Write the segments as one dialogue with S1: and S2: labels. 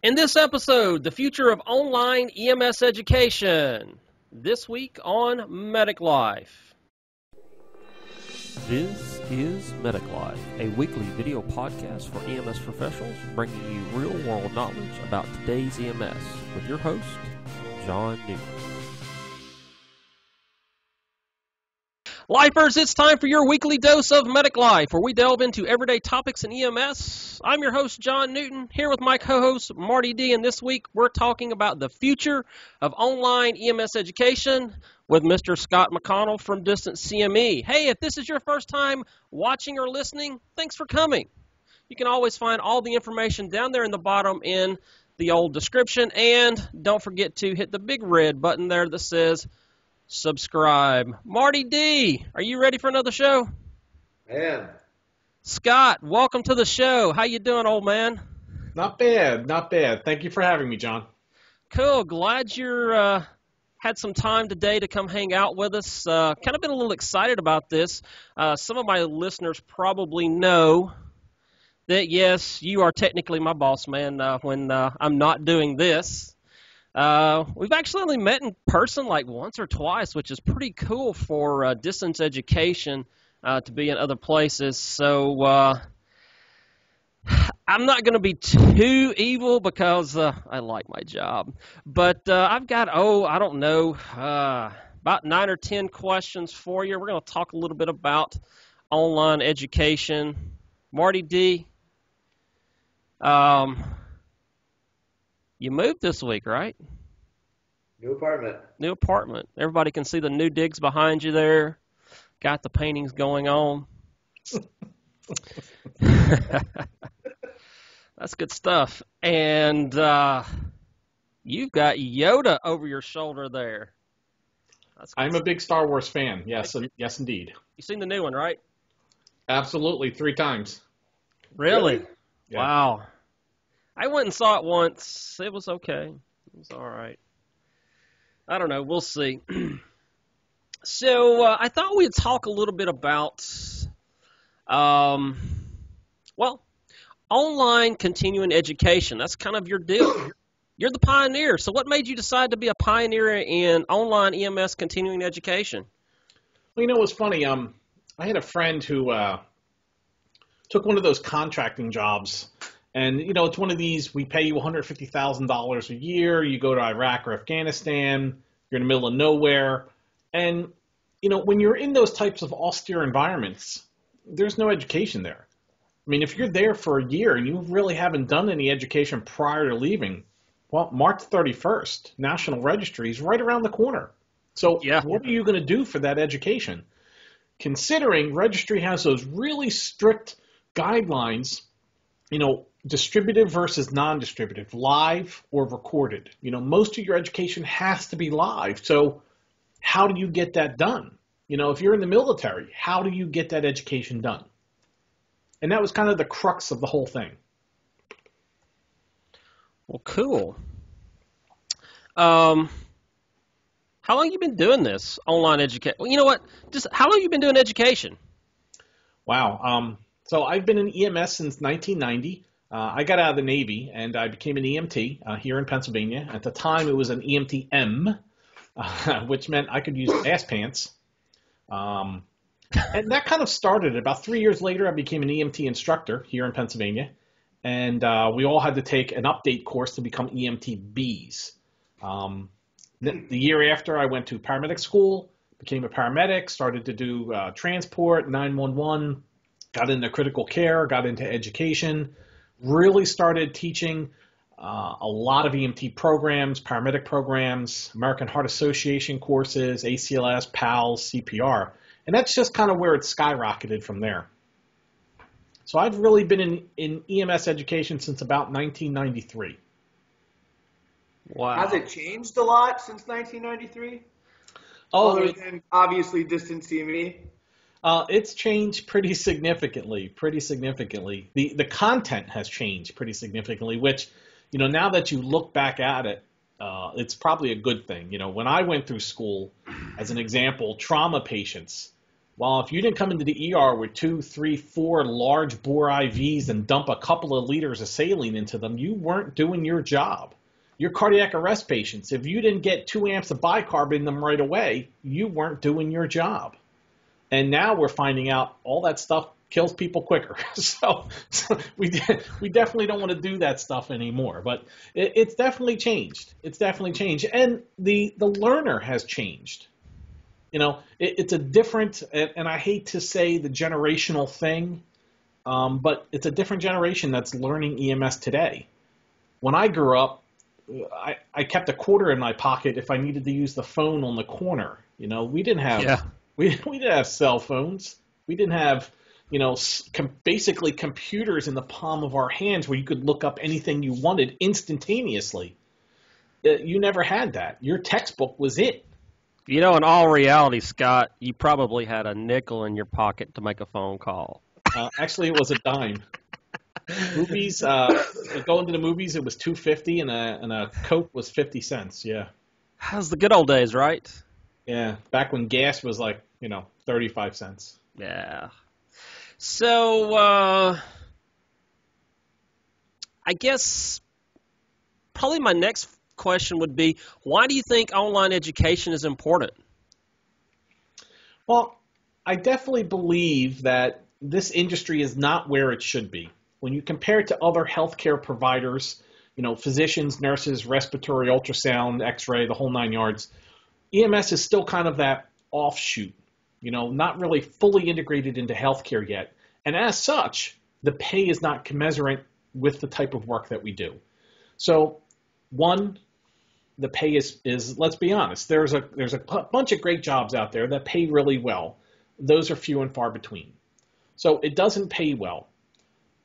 S1: In this episode, the future of online EMS education. This week on Medic Life. This is Medic Life, a weekly video podcast for EMS professionals bringing you real-world knowledge about today's EMS with your host, John Newton. Lifers, it's time for your weekly dose of Medic Life, where we delve into everyday topics in EMS. I'm your host, John Newton, here with my co-host, Marty D, and this week we're talking about the future of online EMS education with Mr. Scott McConnell from Distance CME. Hey, if this is your first time watching or listening, thanks for coming. You can always find all the information down there in the bottom in the old description, and don't forget to hit the big red button there that says subscribe. Marty D, are you ready for another show?
S2: Man.
S1: Scott, welcome to the show. How you doing, old man?
S3: Not bad, not bad. Thank you for having me, John.
S1: Cool. Glad you're had some time today to come hang out with us. Kind of been a little excited about this. Some of my listeners probably know that, yes, you are technically my boss, man, when I'm not doing this. We've actually only met in person like once or twice, which is pretty cool for distance education to be in other places. So I'm not going to be too evil because I like my job. But I've got, I don't know, about 9 or 10 questions for you. We're going to talk a little bit about online education. Marty D, you moved this week, right?
S2: New apartment.
S1: New apartment. Everybody can see the new digs behind you there. Got the paintings going on. That's good stuff. And you've got Yoda over your shoulder there.
S3: I'm a big Star Wars fan. Yes, yes, indeed.
S1: You've seen the new one, right?
S3: Absolutely, 3 times.
S1: Really?
S3: Yeah.
S1: Wow. I went and saw it once. It was okay. It was all right. I don't know. We'll see. So I thought we'd talk a little bit about, online continuing education. That's kind of your deal. You're the pioneer. So what made you decide to be a pioneer in online EMS continuing education?
S3: Well, you know what's funny? I had a friend who took one of those contracting jobs. And, you know, it's one of these, we pay you $150,000 a year, you go to Iraq or Afghanistan, you're in the middle of nowhere. And, you know, when you're in those types of austere environments, there's no education there. I mean, if you're there for a year and you really haven't done any education prior to leaving, well, March 31st, National Registry is right around the corner. So What are you going to do for that education? Considering Registry has those really strict guidelines, you know, distributed versus non-distributed, live or recorded. You know, most of your education has to be live. So how do you get that done? You know, if you're in the military, how do you get that education done? And that was kind of the crux of the whole thing.
S1: Well, cool. How long have you been doing this online education? Well, you know what? Just how long have you been doing education?
S3: Wow. So I've been in EMS since 1990. I got out of the Navy, and I became an EMT here in Pennsylvania. At the time, it was an EMT-M, which meant I could use ass pants. And that kind of started. About 3 years later, I became an EMT instructor here in Pennsylvania, and we all had to take an update course to become EMT-Bs. The year after, I went to paramedic school, became a paramedic, started to do transport, 911, got into critical care, got into education, really started teaching a lot of EMT programs, paramedic programs, American Heart Association courses, ACLS, PALS, CPR. And that's just kind of where it skyrocketed from there. So I've really been in EMS education since about 1993.
S1: Wow.
S2: Has it changed a lot since 1993?
S3: Other
S2: than obviously Distance CME?
S3: It's changed pretty significantly. The content has changed pretty significantly, which, you know, now that you look back at it, it's probably a good thing. You know, when I went through school, as an example, trauma patients Well, if you didn't come into the ER with 2, 3, 4 large bore IVs and dump a couple of liters of saline into them, you weren't doing your job. Your cardiac arrest patients, if you didn't get 2 amps of bicarb in them right away, you weren't doing your job. And now we're finding out all that stuff kills people quicker. So we definitely don't want to do that stuff anymore. But it's definitely changed. It's definitely changed. And the learner has changed. It's a different, and I hate to say the generational thing, but it's a different generation that's learning EMS today. When I grew up, I kept a quarter in my pocket if I needed to use the phone on the corner. We didn't have we didn't have cell phones. We didn't have basically computers in the palm of our hands where you could look up anything you wanted instantaneously. You never had that. Your textbook was it.
S1: In all reality, Scott, you probably had a nickel in your pocket to make a phone call.
S3: Actually, it was a dime. Movies, going to the movies, it was $2.50, and a Coke was 50 cents. Yeah.
S1: How's the good old days, right?
S3: Yeah, back when gas was 35 cents.
S1: Yeah. So, I guess probably my next question would be, why do you think online education is important?
S3: Well, I definitely believe that this industry is not where it should be. When you compare it to other healthcare providers, physicians, nurses, respiratory, ultrasound, x-ray, the whole 9 yards, EMS is still kind of that offshoot, not really fully integrated into healthcare yet. And as such, the pay is not commensurate with the type of work that we do. So, one, the pay is let's be honest, there's a bunch of great jobs out there that pay really well. Those are few and far between. So it doesn't pay well.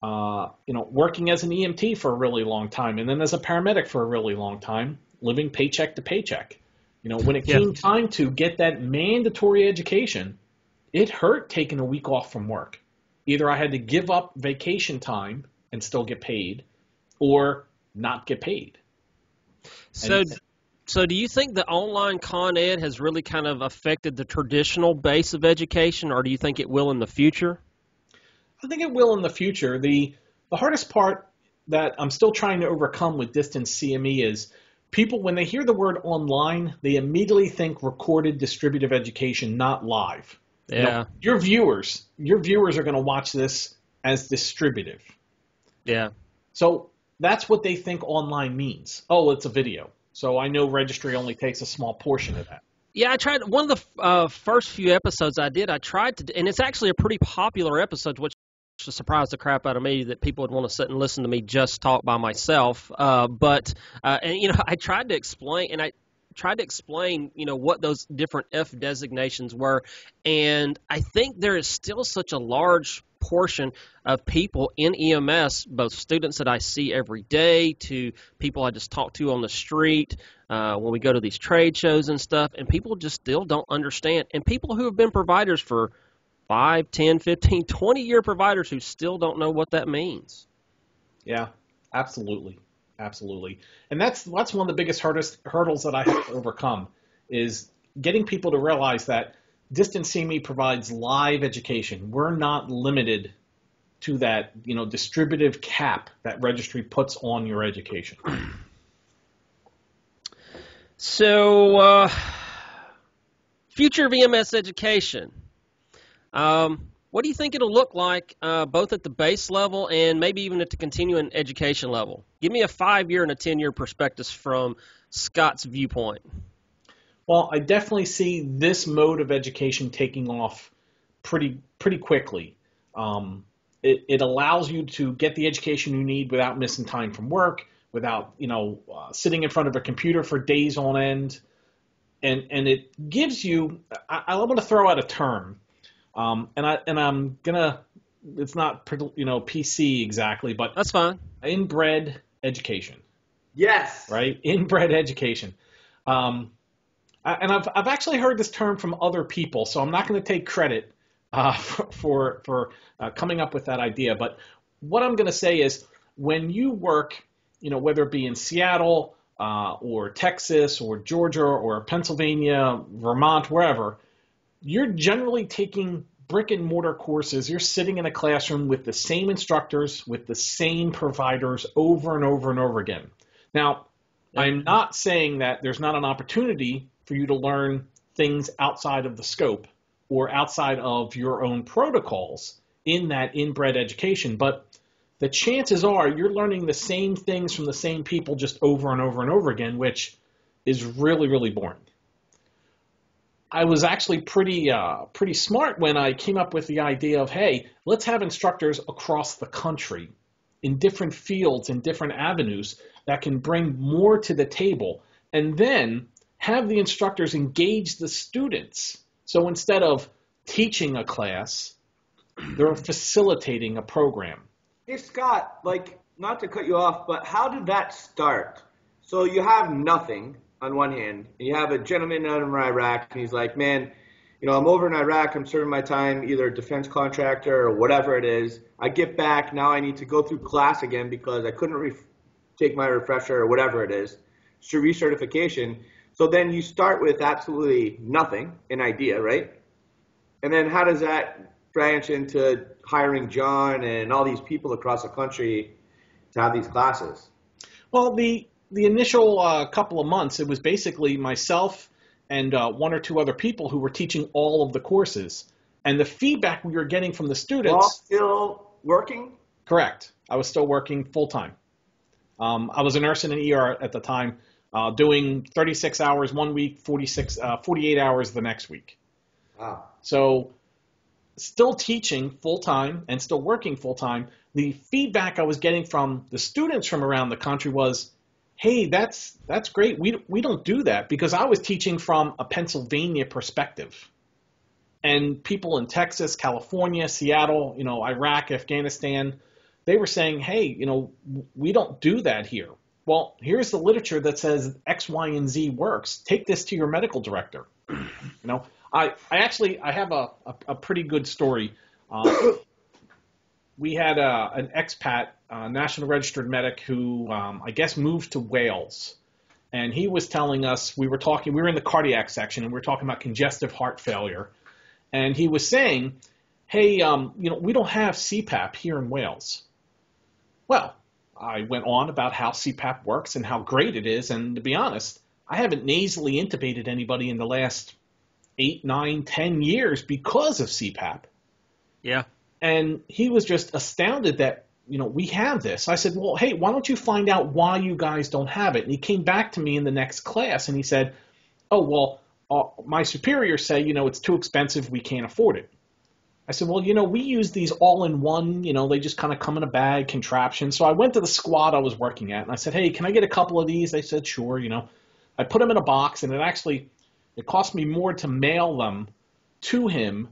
S3: Working as an EMT for a really long time and then as a paramedic for a really long time, living paycheck to paycheck. When it came time to get that mandatory education, it hurt taking a week off from work. Either I had to give up vacation time and still get paid or not get paid.
S1: So do you think the online Con Ed has really kind of affected the traditional base of education, or do you think it will in the future?
S3: I think it will in the future. The hardest part that I'm still trying to overcome with distance CME is people, when they hear the word online, they immediately think recorded distributive education, not live.
S1: Yeah.
S3: Your viewers are going to watch this as distributive.
S1: Yeah.
S3: So that's what they think online means. Oh, it's a video. So I know registry only takes a small portion of that.
S1: Yeah, I tried. One of the first few episodes I tried to, and it's actually a pretty popular episode, which surprised the crap out of me that people would want to sit and listen to me just talk by myself. I tried to explain, what those different F designations were, and I think there is still such a large portion of people in EMS, both students that I see every day to people I just talk to on the street when we go to these trade shows and stuff, and people just still don't understand. And people who have been providers for 5, 10, 15, 20-year providers who still don't know what that means.
S3: Yeah, absolutely. Absolutely. And that's one of the biggest hurdles that I have to overcome is getting people to realize that Distance CME provides live education. We're not limited to that, distributive cap that registry puts on your education.
S1: So, future of EMS education. What do you think it'll look like both at the base level and maybe even at the continuing education level? Give me a 5-year and a 10-year perspective from Scott's viewpoint.
S3: Well, I definitely see this mode of education taking off pretty quickly. It allows you to get the education you need without missing time from work, without sitting in front of a computer for days on end, and it gives you. I want to throw out a term, and I'm gonna. It's not PC exactly, but
S1: that's fine.
S3: Inbred education.
S2: Yes.
S3: Right. Inbred education. And I've actually heard this term from other people, so I'm not going to take credit for coming up with that idea. But what I'm going to say is when you work, whether it be in Seattle or Texas or Georgia or Pennsylvania, Vermont, wherever, you're generally taking brick and mortar courses. You're sitting in a classroom with the same instructors, with the same providers over and over and over again. Now, I'm not saying that there's not an opportunity for you to learn things outside of the scope or outside of your own protocols in that inbred education, but the chances are you're learning the same things from the same people just over and over and over again, which is really, really boring. I was actually pretty smart when I came up with the idea of, hey, let's have instructors across the country in different fields and different avenues that can bring more to the table, and then have the instructors engage the students. So instead of teaching a class, they're facilitating a program.
S2: Hey, Scott, like, not to cut you off, but how did that start? So you have nothing on one hand, and you have a gentleman out in Iraq, and he's like, man, you know, I'm over in Iraq, I'm serving my time, either a defense contractor or whatever it is. I get back, now I need to go through class again because I couldn't take my refresher or whatever it is, recertification. So then you start with absolutely nothing, an idea, right? And then how does that branch into hiring John and all these people across the country to have these classes?
S3: Well, the initial couple of months, it was basically myself and one or two other people who were teaching all of the courses. And the feedback we were getting from the students...
S2: All still working?
S3: Correct. I was still working full-time. I was a nurse in an ER at the time, doing 36 hours one week, 48 hours the next week.
S2: Wow.
S3: So still teaching full-time and still working full-time. The feedback I was getting from the students from around the country was, hey, that's great. We don't do that, because I was teaching from a Pennsylvania perspective. And people in Texas, California, Seattle, Iraq, Afghanistan, they were saying, hey, we don't do that here. Well, here's the literature that says X, Y, and Z works. Take this to your medical director. I have a pretty good story. We had an expat, national registered medic who I guess moved to Wales. And he was telling us, we were in the cardiac section, and we were talking about congestive heart failure. And he was saying, hey, we don't have CPAP here in Wales. Well, I went on about how CPAP works and how great it is. And to be honest, I haven't nasally intubated anybody in the last 8, 9, 10 years because of CPAP.
S1: Yeah.
S3: And he was just astounded that, we have this. I said, well, hey, why don't you find out why you guys don't have it? And he came back to me in the next class and he said, oh, well, my superiors say, it's too expensive. We can't afford it. I said, well, we use these all-in-one, they just kind of come in a bag, contraption. So I went to the squad I was working at, and I said, hey, can I get a couple of these? They said, sure, I put them in a box, and it cost me more to mail them to him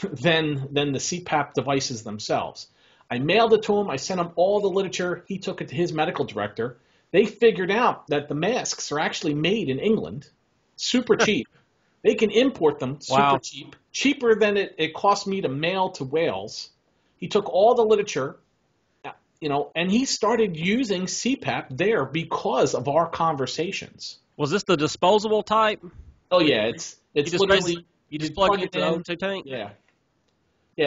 S3: than the CPAP devices themselves. I mailed it to him. I sent him all the literature. He took it to his medical director. They figured out that the masks are actually made in England, super cheap. They can import them super cheap, cheaper than it cost me to mail to Wales. He took all the literature, and he started using CPAP there because of our conversations.
S1: Was this the disposable type?
S3: Oh yeah, it's literally
S1: you just plug it into the O2 tank.
S3: Yeah,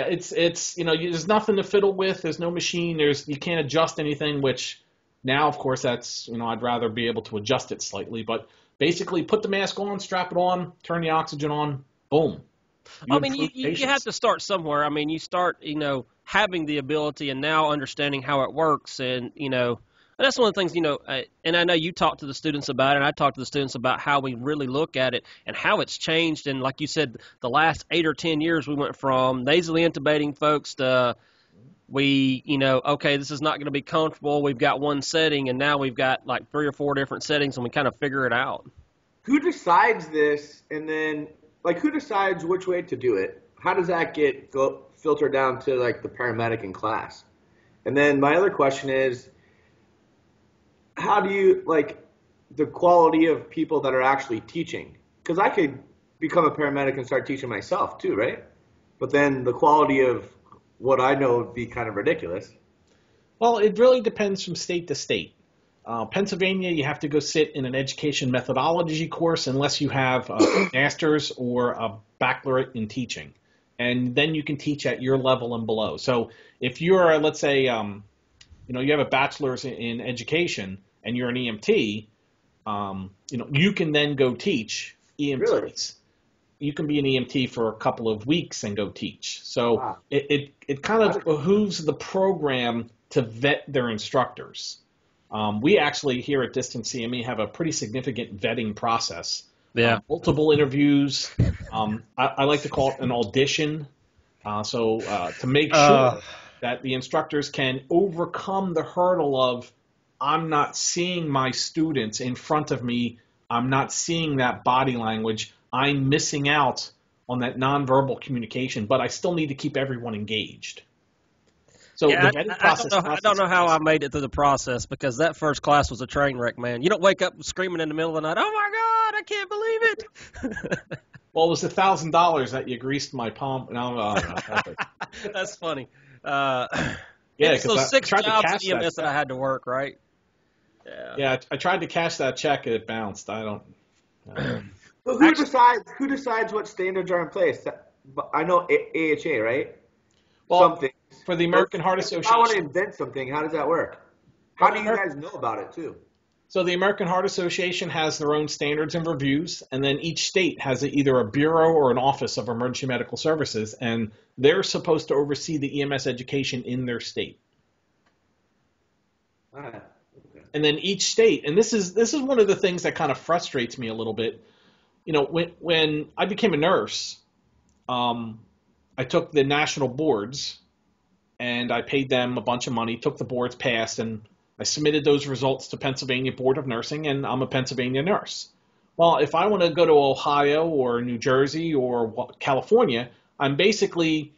S3: it's there's nothing to fiddle with. There's no machine. You can't adjust anything. Which now, of course, that's I'd rather be able to adjust it slightly, but. Basically, put the mask on, strap it on, turn the oxygen on, boom.
S1: You have to start somewhere. You start, having the ability and now understanding how it works. And that's one of the things, and I know you talked to the students about it, and I talked to the students about how we really look at it and how it's changed. And like you said, the last 8 or 10 years, we went from nasally intubating folks to okay, this is not going to be comfortable. We've got one setting, and now we've got like 3 or 4 different settings, and we kind of figure it out.
S2: Who decides this, and then, who decides which way to do it? How does that go filter down to, the paramedic in class? And then my other question is, how do you, the quality of people that are actually teaching? Because I could become a paramedic and start teaching myself too, right? But then the quality of what I know would be kind of ridiculous.
S3: Well, it really depends from state to state. Pennsylvania, you have to go sit in an education methodology course unless you have a master's or a baccalaureate in teaching. And then you can teach at your level and below. So if you're, let's say, you have a bachelor's in education and you're an EMT, you can then go teach EMTs.
S2: Really?
S3: You can be an EMT for a couple of weeks and go teach. So
S2: Wow.
S3: it kind of behooves the program to vet their instructors. We actually here at Distance CME have a pretty significant vetting process.
S1: Yeah.
S3: Multiple interviews. I like to call it an audition. To make sure that the instructors can overcome the hurdle of, I'm not seeing my students in front of me. I'm not seeing that body language. I'm missing out on that nonverbal communication, but I still need to keep everyone engaged. So
S1: yeah,
S3: the vetting process.
S1: I don't know how I made it through the process because that first class was a train wreck, man. You don't wake up screaming in the middle of the night, oh my God, I can't believe it.
S3: Well, it was $1,000 that you greased my palm. No,
S1: That's funny.
S3: Yeah,
S1: so
S3: I
S1: 6
S3: tried to
S1: jobs
S3: cash
S1: at EMS
S3: that
S1: that I had to work, right?
S3: Yeah, I tried to cash that check and it bounced. I don't.
S2: So who decides what standards are in place? I know AHA, right?
S3: Well,
S2: Something.
S3: for the American Heart
S2: If I want to
S3: Association.
S2: invent something, how does that work? How do you guys know about it too?
S3: So the American Heart Association has their own standards and reviews, and then each state has either a bureau or an office of emergency medical services, and they're supposed to oversee the EMS education in their state.
S2: All right. Okay.
S3: And then each state, and this is one of the things that kind of frustrates me a little bit. When I became a nurse, I took the national boards, and I paid them a bunch of money, took the boards, passed, and I submitted those results to Pennsylvania Board of Nursing, and I'm a Pennsylvania nurse. Well, if I want to go to Ohio or New Jersey or California, I'm basically,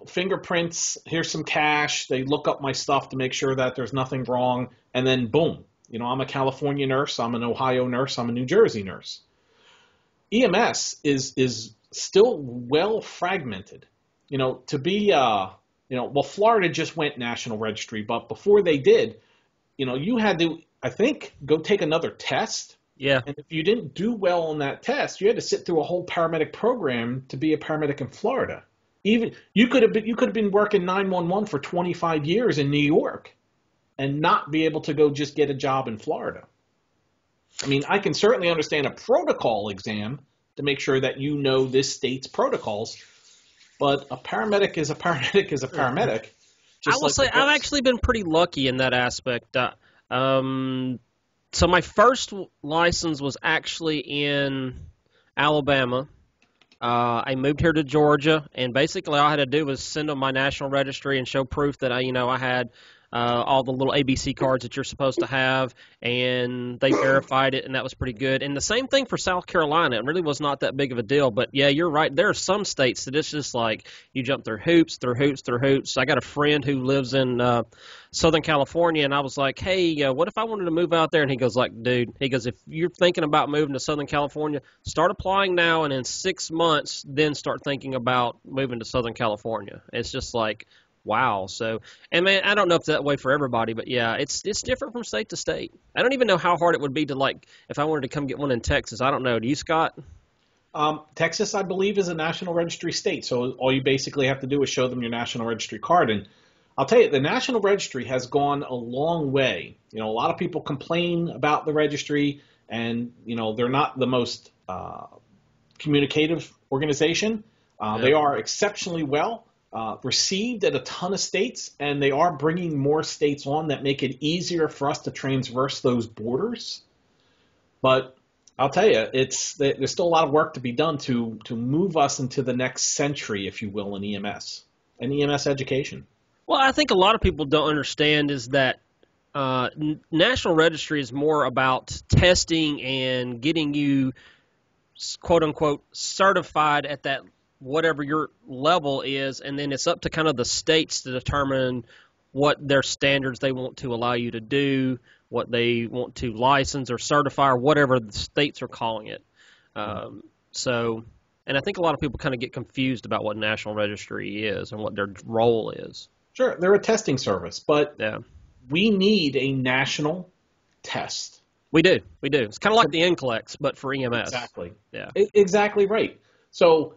S3: fingerprints, here's some cash, they look up my stuff to make sure that there's nothing wrong, and then boom, I'm a California nurse, I'm an Ohio nurse, I'm a New Jersey nurse. EMS is still well fragmented. To be, Florida just went national registry, but before they did, you had to, I think, go take another test.
S1: Yeah.
S3: And if you didn't do well on that test, you had to sit through a whole paramedic program to be a paramedic in Florida. Even you could have been working 911 for 25 years in New York and not be able to go just get a job in Florida. I mean, I can certainly understand a protocol exam to make sure that this state's protocols, but a paramedic is a paramedic is a paramedic.
S1: I will say I've actually been pretty lucky in that aspect. So my first license was actually in Alabama. I moved here to Georgia, and basically all I had to do was send them my national registry and show proof that I had all the little ABC cards that you're supposed to have, and they verified it, and that was pretty good. And the same thing for South Carolina. It really was not that big of a deal, but yeah, you're right. There are some states that it's just like you jump through hoops. I got a friend who lives in Southern California, and I was like, hey, what if I wanted to move out there? And he goes dude, if you're thinking about moving to Southern California, start applying now, and in 6 months, then start thinking about moving to Southern California. It's just like, wow. So, and man, I don't know if it's that way for everybody, but yeah, it's different from state to state. I don't even know how hard it would be to if I wanted to come get one in Texas. I don't know. Do you, Scott?
S3: Texas, I believe, is a national registry state. So all you basically have to do is show them your national registry card. And I'll tell you, the national registry has gone a long way. A lot of people complain about the registry, and, they're not the most communicative organization. They are exceptionally well received at a ton of states, and they are bringing more states on that make it easier for us to transverse those borders. But I'll tell you, there's still a lot of work to be done to move us into the next century, if you will, in EMS and EMS education.
S1: Well, I think a lot of people don't understand is that national registry is more about testing and getting you, quote unquote, certified at that whatever your level is, and then it's up to kind of the states to determine what their standards they want to allow you to do, what they want to license or certify, or whatever the states are calling it. And I think a lot of people kind of get confused about what national registry is and what their role is.
S3: Sure, they're a testing service, but we need a national test.
S1: We do. It's kind of like the NCLEX, but for EMS.
S3: Exactly.
S1: Yeah.
S3: Exactly right. So,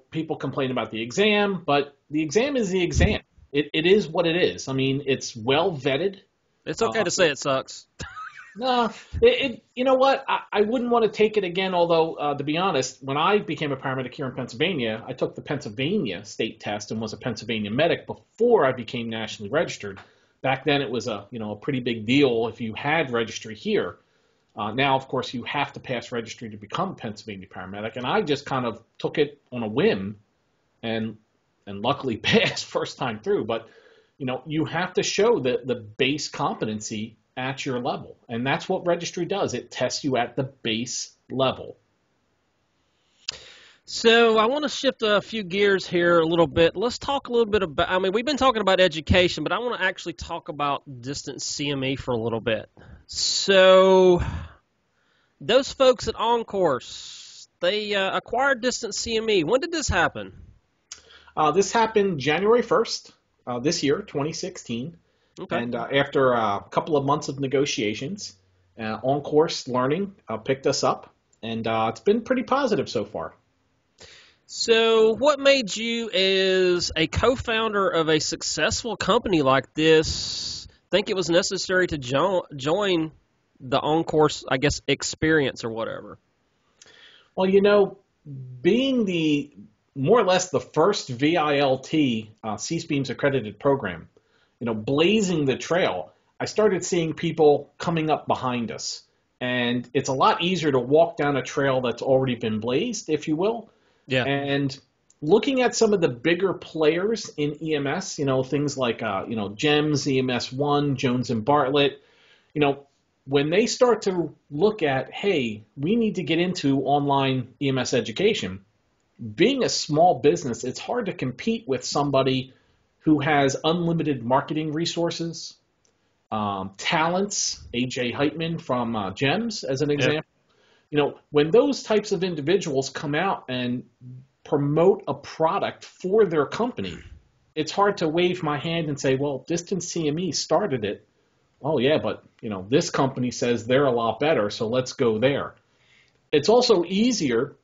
S3: people complain about the exam, but the exam is the exam. It is what it is. I mean, it's well vetted.
S1: It's okay to say it sucks.
S3: No, you know what? I wouldn't want to take it again, although, to be honest, when I became a paramedic here in Pennsylvania, I took the Pennsylvania state test and was a Pennsylvania medic before I became nationally registered. Back then, it was a pretty big deal if you had registry here. Now, of course, you have to pass registry to become a Pennsylvania paramedic, and I just kind of took it on a whim and luckily passed first time through. But, you have to show the base competency at your level. And that's what registry does. It tests you at the base level.
S1: So I want to shift a few gears here a little bit. Let's talk a little bit about, we've been talking about education, but I want to actually talk about distance CME for a little bit. So those folks at OnCourse, they acquired distance CME. When did this happen?
S3: This happened January 1st, this year, 2016.
S1: Okay.
S3: And after a couple of months of negotiations, OnCourse Learning picked us up, and it's been pretty positive so far.
S1: So what made you, as a co-founder of a successful company like this, think it was necessary to join the OnCourse, I guess, experience or whatever?
S3: Well, being more or less the first VILT C-SPEAMS accredited program, blazing the trail, I started seeing people coming up behind us. And it's a lot easier to walk down a trail that's already been blazed, if you will.
S1: Yeah.
S3: And looking at some of the bigger players in EMS, things like, GEMS, EMS One, Jones and Bartlett, when they start to look at, hey, we need to get into online EMS education, being a small business, it's hard to compete with somebody who has unlimited marketing resources, talents, A.J. Heitman from GEMS as an example. When those types of individuals come out and promote a product for their company, it's hard to wave my hand and say, well, Distance CME started it. Oh, yeah, but, this company says they're a lot better, so let's go there. It's also easier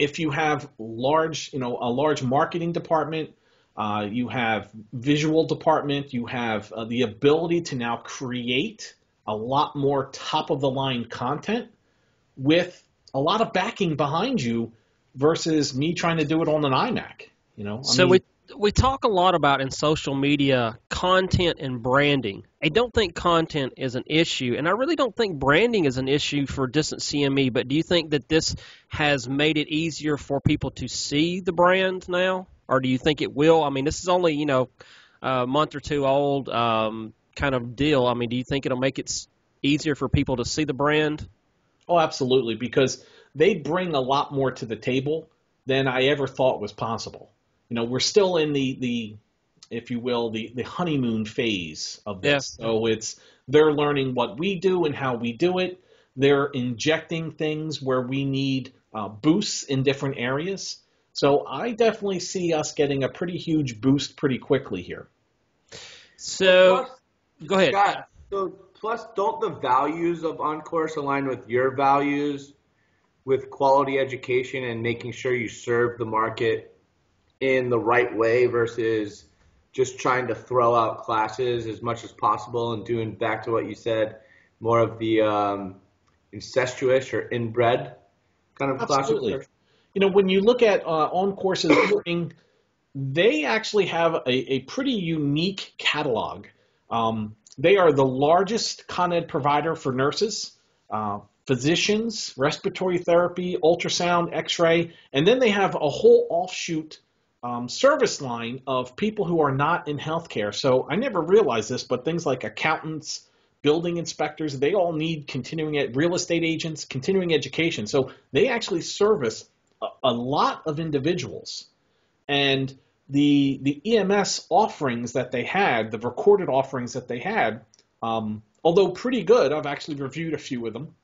S3: if you have a large marketing department, you have visual department, you have the ability to now create a lot more top-of-the-line content with a lot of backing behind you versus me trying to do it on an iMac.
S1: We talk a lot about in social media content and branding. I don't think content is an issue, and I really don't think branding is an issue for Distance CME, but do you think that this has made it easier for people to see the brand now, or do you think it will? This is only, a month or two old kind of deal. Do you think it'll make it easier for people to see the brand?
S3: Oh, absolutely, because they bring a lot more to the table than I ever thought was possible. We're still in the if you will, the honeymoon phase of this. Yeah. So they're learning what we do and how we do it. They're injecting things where we need boosts in different areas. So I definitely see us getting a pretty huge boost pretty quickly here.
S1: So, go ahead.
S2: Scott, plus, don't the values of OnCourse align with your values with quality education and making sure you serve the market in the right way versus just trying to throw out classes as much as possible and doing, back to what you said, more of the incestuous or inbred kind of classes?
S3: Absolutely. When you look at OnCourse's learning, they actually have a pretty unique catalog. They are the largest Con Ed provider for nurses, physicians, respiratory therapy, ultrasound, x-ray, and then they have a whole offshoot service line of people who are not in healthcare. So I never realized this, but things like accountants, building inspectors, they all need real estate agents, continuing education. So they actually service a lot of individuals. And the EMS offerings that they had, the recorded offerings that they had, although pretty good, I've actually reviewed a few of them,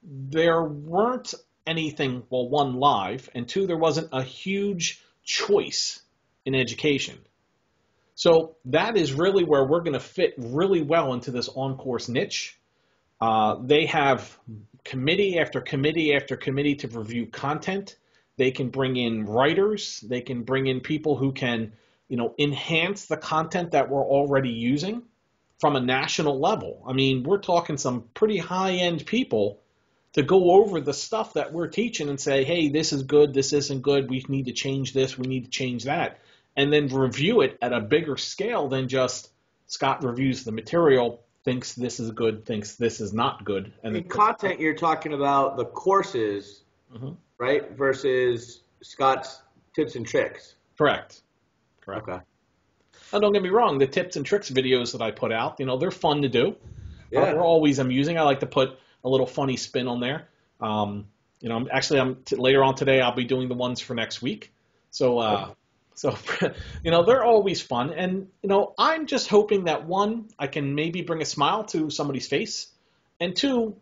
S3: there weren't anything, well, one, live, and two, there wasn't a huge choice in education. So that is really where we're going to fit really well into this OnCourse niche. They have committee after committee after committee to review content. They can bring in writers. They can bring in people who can, enhance the content that we're already using from a national level. I mean, we're talking some pretty high-end people to go over the stuff that we're teaching and say, hey, this is good, this isn't good, we need to change this, we need to change that, and then review it at a bigger scale than just Scott reviews the material, thinks this is good, thinks this is not good. And
S2: in content, you're talking about the courses, right, versus Scott's tips and tricks.
S3: Correct.
S2: Okay.
S3: Now, don't get me wrong, the tips and tricks videos that I put out, they're fun to do.
S2: Yeah.
S3: They're always amusing. I like to put a little funny spin on there. Later on today, I'll be doing the ones for next week. So they're always fun. And, I'm just hoping that, one, I can maybe bring a smile to somebody's face. And two,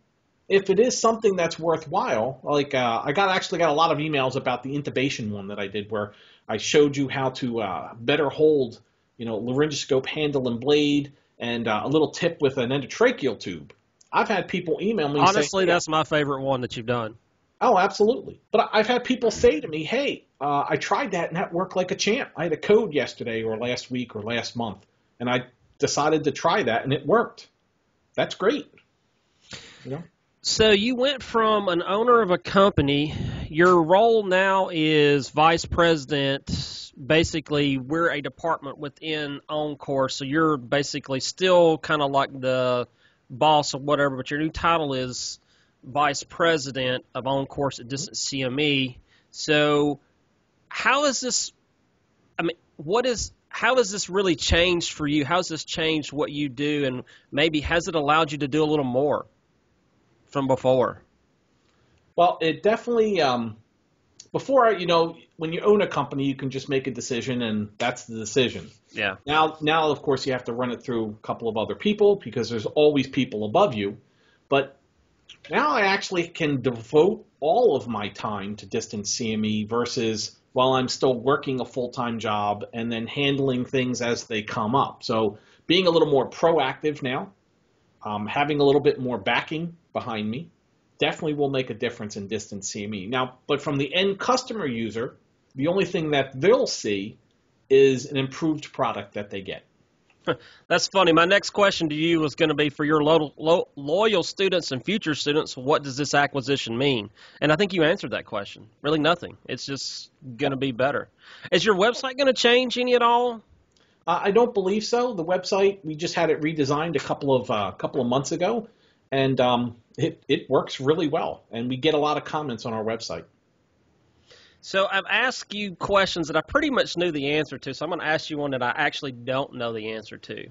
S3: if it is something that's worthwhile, like I got a lot of emails about the intubation one that I did where I showed you how to better hold, laryngoscope handle and blade and a little tip with an endotracheal tube. I've had people email me
S1: Honestly, that's my favorite one that you've done.
S3: Oh, absolutely. But I've had people say to me, hey, I tried that and that worked like a champ. I had a code yesterday or last week or last month, and I decided to try that, and it worked. That's great.
S1: So you went from an owner of a company. Your role now is vice president. Basically, we're a department within OnCourse, so you're basically still kind of like the boss or whatever, but your new title is vice president of OnCourse at Distance CME. So how has this really changed for you? How has this changed what you do, and maybe has it allowed you to do a little more from before?
S3: Well, it definitely, before, when you own a company, you can just make a decision, and that's the decision.
S1: Yeah.
S3: Now, of course, you have to run it through a couple of other people because there's always people above you. But now I actually can devote all of my time to distance CME versus while I'm still working a full-time job and then handling things as they come up. So being a little more proactive now, having a little bit more backing behind me, definitely will make a difference in distance CME. Now, but from the end customer user, the only thing that they'll see is an improved product that they get.
S1: That's funny. My next question to you was going to be for your loyal students and future students, what does this acquisition mean? And I think you answered that question. Really nothing. It's just going to be better. Is your website going to change any at all?
S3: I don't believe so. The website, we just had it redesigned a couple of months ago, and it works really well. And we get a lot of comments on our website.
S1: So I've asked you questions that I pretty much knew the answer to, so I'm going to ask you one that I actually don't know the answer to.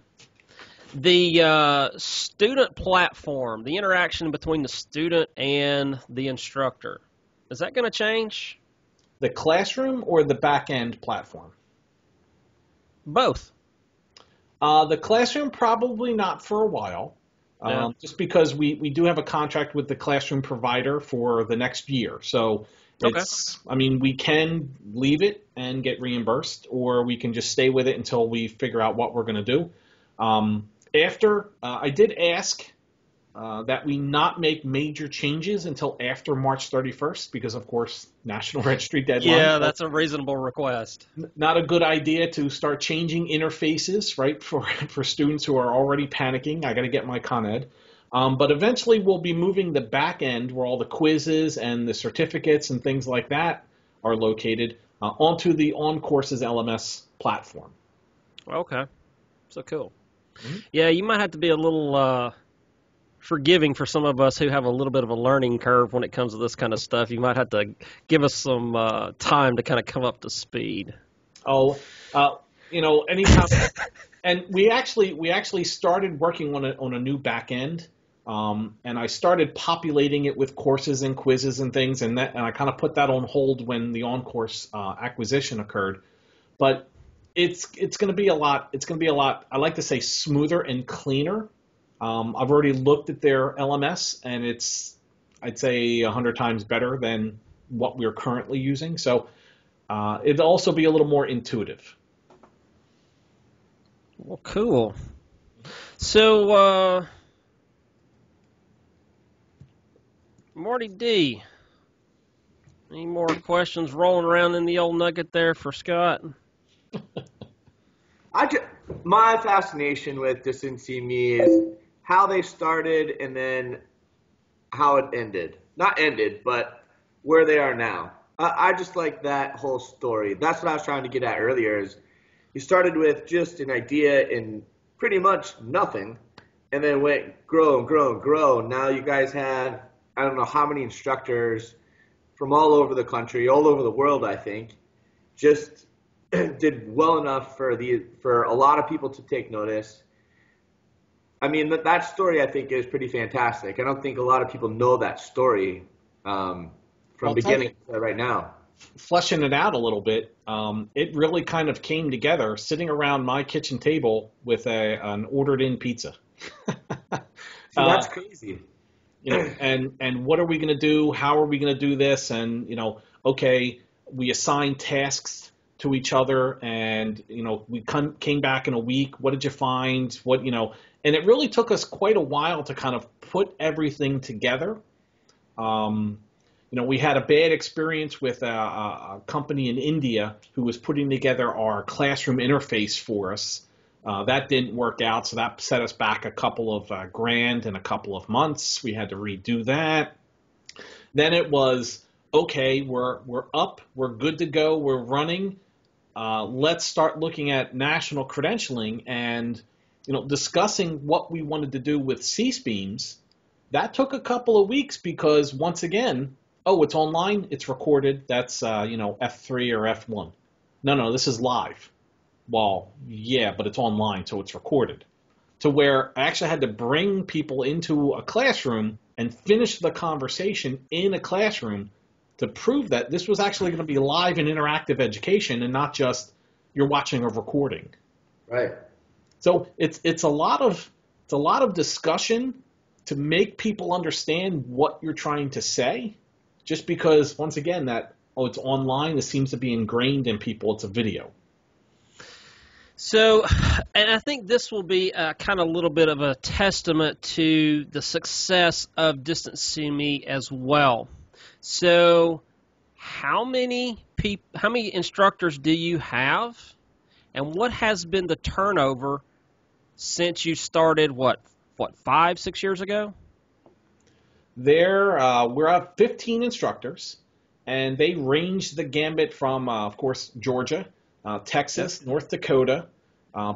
S1: The student platform, the interaction between the student and the instructor, is that going to change?
S3: The classroom or the back-end platform?
S1: Both.
S3: The classroom, probably not for a while, just because we do have a contract with the classroom provider for the next year. So we can leave it and get reimbursed, or we can just stay with it until we figure out what we're going to do. I did ask that we not make major changes until after March 31st because, of course, National Registry deadline.
S1: Yeah, that's a reasonable request.
S3: Not a good idea to start changing interfaces, right, for students who are already panicking. I got to get my Con Ed. But eventually we'll be moving the back end where all the quizzes and the certificates and things like that are located onto the OnCourse's LMS platform.
S1: Okay. So cool.
S3: Mm-hmm.
S1: Yeah, you might have to be a little forgiving for some of us who have a little bit of a learning curve when it comes to this kind of stuff. You might have to give us some time to kind of come up to speed.
S3: Anytime. And we actually started working on a new back end. And I started populating it with courses and quizzes and things, and I kind of put that on hold when the OnCourse acquisition occurred. But it's going to be a lot. It's going to be a lot. I like to say smoother and cleaner. I've already looked at their LMS, and it's, I'd say, 100 times better than what we're currently using. So it'll also be a little more intuitive.
S1: Well, cool. So Marty D, any more questions rolling around in the old nugget there for Scott?
S2: My fascination with Distance CME is how they started and then how it ended. Not ended, but where they are now. I just like that whole story. That's what I was trying to get at earlier is you started with just an idea and pretty much nothing, and then went grow and grow and grow. Now you guys have, I don't know how many instructors from all over the country, all over the world, I think, just did well enough for a lot of people to take notice. I mean, that story I think is pretty fantastic. I don't think a lot of people know that story from beginning to right now.
S3: Fleshing it out a little bit, it really kind of came together sitting around my kitchen table with an ordered-in pizza.
S2: That's crazy.
S3: And what are we going to do? How are we going to do this? And, okay, we assign tasks to each other, and, we came back in a week. What did you find? And it really took us quite a while to kind of put everything together. We had a bad experience with a company in India who was putting together our classroom interface for us. That didn't work out, so that set us back a couple of grand and a couple of months. We had to redo that. Then it was, okay, we're up, we're good to go, we're running. Let's start looking at national credentialing and discussing what we wanted to do with C-SPEAMs. That took a couple of weeks because, once again, it's online, it's recorded, that's, F3 or F1. No, this is live. Well, yeah, but it's online, so it's recorded. To where I actually had to bring people into a classroom and finish the conversation in a classroom to prove that this was actually going to be live and interactive education and not just you're watching a recording.
S2: Right.
S3: So it's a lot of discussion to make people understand what you're trying to say, just because, once again, it's online, this seems to be ingrained in people, it's a video.
S1: So, and I think this will be kind of a little bit of a testament to the success of Distance CME as well. So, how many instructors do you have, and what has been the turnover since you started? What 5-6 years ago?
S3: We're at 15 instructors, and they range the gambit from, of course, Georgia, Texas, North Dakota,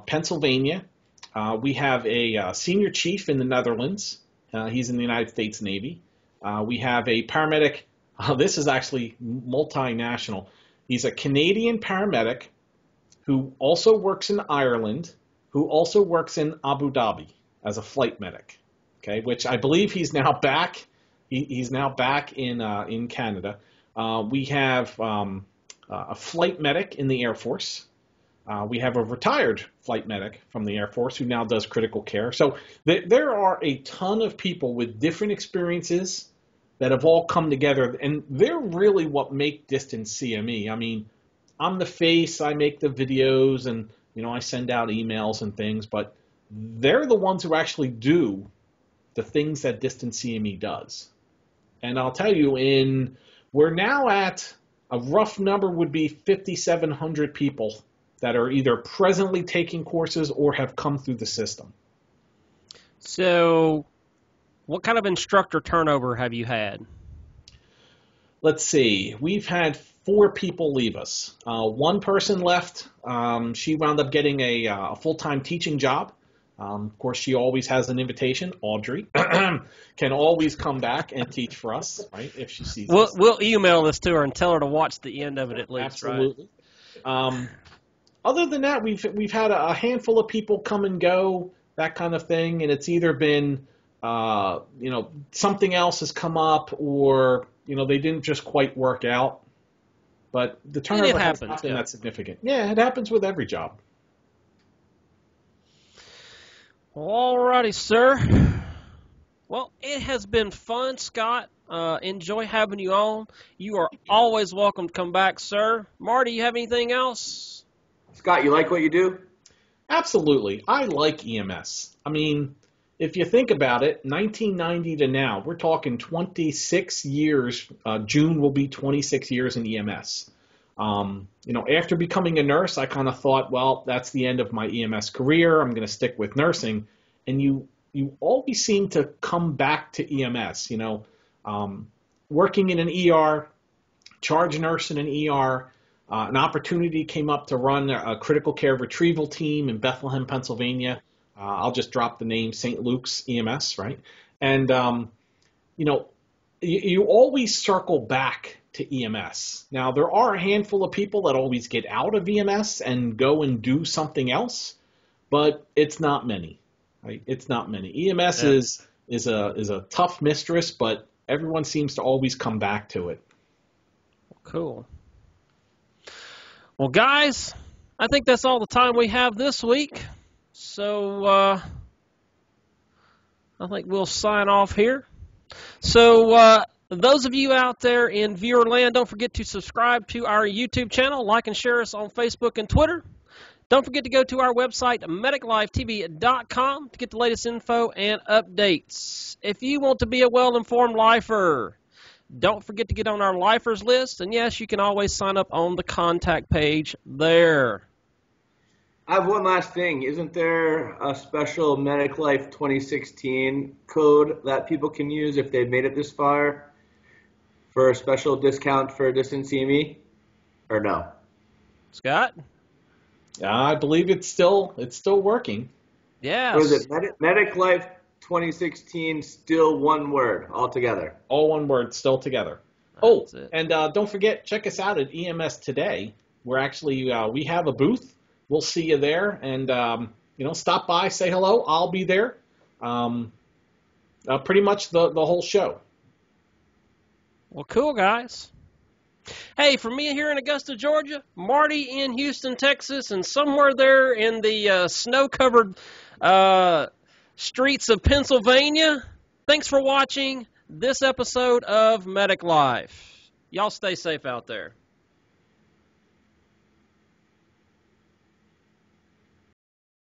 S3: Pennsylvania. We have a senior chief in the Netherlands. He's in the United States Navy. We have a paramedic. This is actually multinational. He's a Canadian paramedic who also works in Ireland, who also works in Abu Dhabi as a flight medic. Okay, which I believe he's now back. He's now back in Canada. We have a flight medic in the Air Force. We have a retired flight medic from the Air Force who now does critical care. So there are a ton of people with different experiences that have all come together, and they're really what make Distance CME. I mean, I'm the face, I make the videos, and I send out emails and things, but they're the ones who actually do the things that Distance CME does. And I'll tell you, we're now at a rough number would be 5,700 people that are either presently taking courses or have come through the system.
S1: So what kind of instructor turnover have you had?
S3: Let's see. We've had 4 people leave us. One person left. She wound up getting a full-time teaching job. Of course, she always has an invitation. Audrey can always come back and teach for us, right, if she sees us.
S1: We'll email this to her and tell her to watch the end of it at least.
S3: Absolutely. Right? Other than that, we've had a handful of people come and go, that kind of thing, and it's either been something else has come up, or they didn't just quite work out. But the turnover hasn't been that significant. Yeah, it happens with every job.
S1: All righty, sir. Well, it has been fun, Scott. Enjoy having you on. You are always welcome to come back, sir. Marty, you have anything else?
S2: Scott, you like what you do?
S3: Absolutely. I like EMS. I mean, if you think about it, 1990 to now, we're talking 26 years. June will be 26 years in EMS. After becoming a nurse, I kind of thought, well, that's the end of my EMS career. I'm going to stick with nursing. And you always seem to come back to EMS. Working in an ER, charge nurse in an ER, an opportunity came up to run a critical care retrieval team in Bethlehem, Pennsylvania. I'll just drop the name, St. Luke's EMS, right? And, you always circle back to EMS. Now, there are a handful of people that always get out of EMS and go and do something else, but it's not many, right? It's not many. EMS is a tough mistress, but everyone seems to always come back to it.
S1: Cool. Well, guys, I think that's all the time we have this week. So I think we'll sign off here. So those of you out there in viewer land, don't forget to subscribe to our YouTube channel, like and share us on Facebook and Twitter. Don't forget to go to our website, mediclifetv.com, to get the latest info and updates. If you want to be a well-informed lifer, don't forget to get on our lifers list. And yes, you can always sign up on the contact page there.
S2: I have one last thing. Isn't there a special Medic Life 2016 code that people can use if they've made it this far for a special discount for Distant CME? Or no?
S1: Scott?
S3: I believe it's still working.
S1: Yeah.
S2: Or is it Medic Life 2016 still one word altogether?
S3: All one word, still together. And don't forget, check us out at EMS Today. We're actually we have a booth. We'll see you there, and stop by, say hello. I'll be there. Pretty much the whole show.
S1: Well, cool, guys. Hey, for me here in Augusta, Georgia, Marty in Houston, Texas, and somewhere there in the snow-covered streets of Pennsylvania, thanks for watching this episode of Medic Life. Y'all stay safe out there.